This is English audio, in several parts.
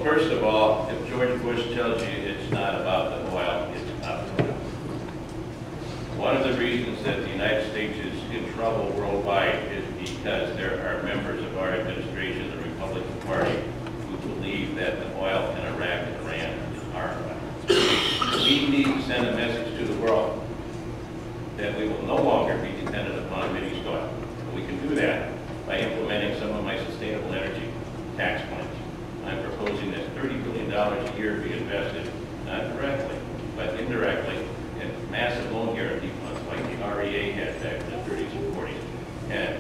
first of all, if George Bush tells you it's not about the oil, it's about the oil. One of the reasons that the United States is in trouble worldwide is because there are members of our administration, the Republican Party, who believe that the oil in Iraq and Iran is our oil. We need to send a message to the world that we will no longer be dependent upon Middle East oil. And we can do that by implementing some of my sustainable energy tax plans. I'm proposing that $30 billion a year be invested, not directly, but indirectly, in massive loan guarantee funds like the REA had back in the 30s and 40s, and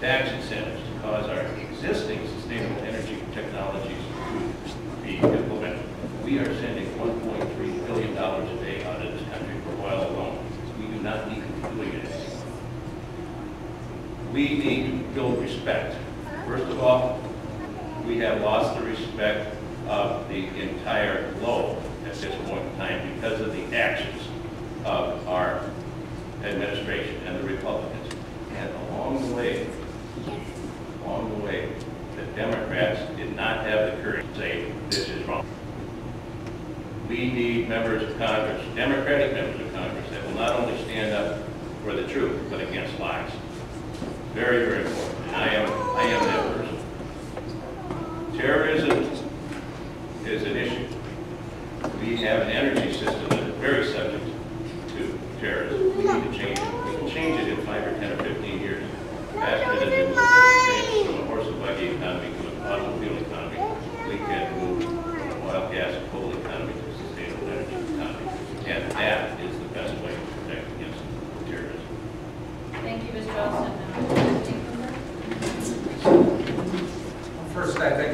tax incentives to cause our existing sustainable energy technologies to be implemented. We are sending $1.3 billion a day out of this country for oil alone. We do not need to be doing it. We need to build respect. First of all, we have lost the respect of the entire globe at this point in time because of the actions of our administration and the Republicans. And along the way, the Democrats did not have the courage to say this is wrong. We need members of Congress, Democratic members of Congress, that will not only stand up for the truth, but against lies. Very, very important. And I am that person. Terrorism is an issue. We have an energy system that is very subject to terrorism. We need to change it. We can change it in 5 or 10 or 15 years. Faster than we move from a horse and buggy economy to an automobile economy. We can move from an oil, gas, and coal economy to a sustainable energy economy. And that is the best way to protect against terrorism. Thank you, Mr. Olson. First, I think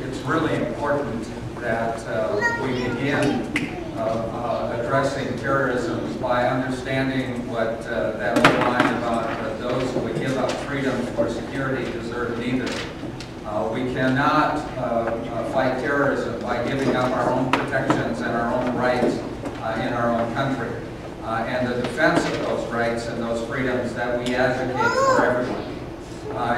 it's really important that we begin addressing terrorism by understanding what that line about those who would give up freedom for security deserve neither. We cannot fight terrorism by giving up our own protections and our own rights in our own country. And the defense of those rights and those freedoms that we advocate for everyone.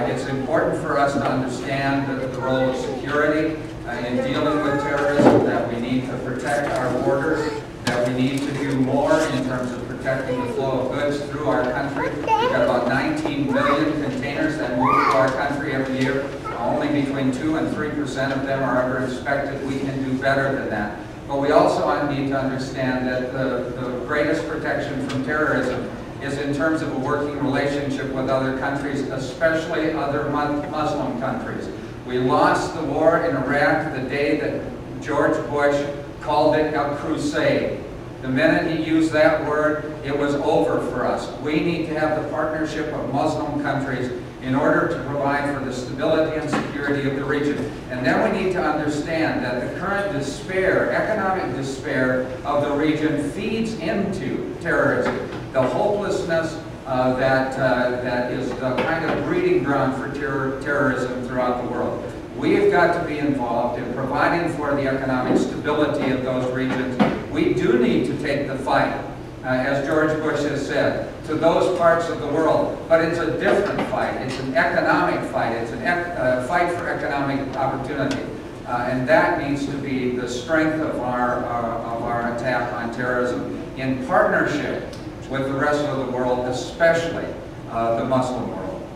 It's important for us to understand the role of security in dealing with terrorism, that we need to protect our borders, that we need to do more in terms of protecting the flow of goods through our country. We've got about 19 million containers that move through our country every year. Only between 2 and 3% of them are ever inspected. We can do better than that. But we also need to understand that the greatest protection from terrorism is in terms of a working relationship with other countries, especially other Muslim countries. We lost the war in Iraq the day that George Bush called it a crusade. The minute he used that word, it was over for us. We need to have the partnership of Muslim countries in order to provide for the stability and security of the region. And then we need to understand that the current despair, economic despair of the region feeds into terrorism. The hopelessness that is the kind of breeding ground for terrorism throughout the world. We have got to be involved in providing for the economic stability of those regions. We do need to take the fight, as George Bush has said, to those parts of the world. But it's a different fight. It's an economic fight. It's a fight for economic opportunity. And that needs to be the strength of our attack on terrorism in partnership with the rest of the world, especially the Muslim world.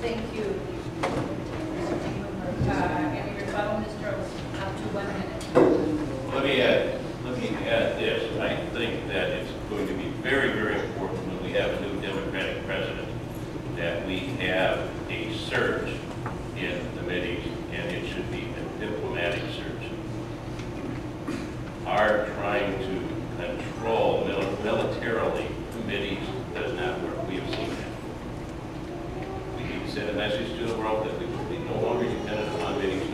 Thank you. Any rebuttal, Mr. Olson? Up to 1 minute. Let me add this. I think that it's going to be very, very important when we have a new Democratic president that we have a surge in the Mideast, and it should be a diplomatic surge. Our trying to control militarily the Mideast does not work. We have seen that. We need to send a message to the world that we will be no longer dependent upon Mideast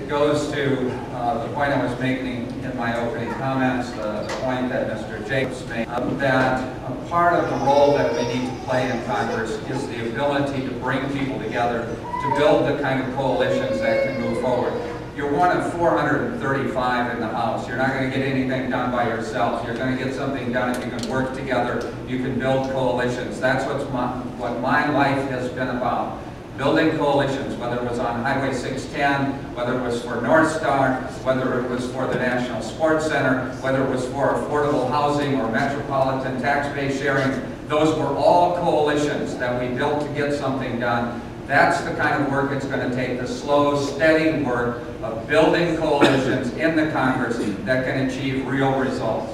it goes to the point I was making in my opening comments, the point that Mr. Jacobs made, that a part of the role that we need to play in Congress is the ability to bring people together to build the kind of coalitions that can move forward. You're one of 435 in the House. You're not going to get anything done by yourself. You're going to get something done if you can work together. You can build coalitions. That's what my life has been about. Building coalitions, whether it was on Highway 610, whether it was for North Star, whether it was for the National Sports Center, whether it was for affordable housing or metropolitan tax base sharing. Those were all coalitions that we built to get something done. That's the kind of work it's going to take, the slow, steady work of building coalitions in the Congress that can achieve real results.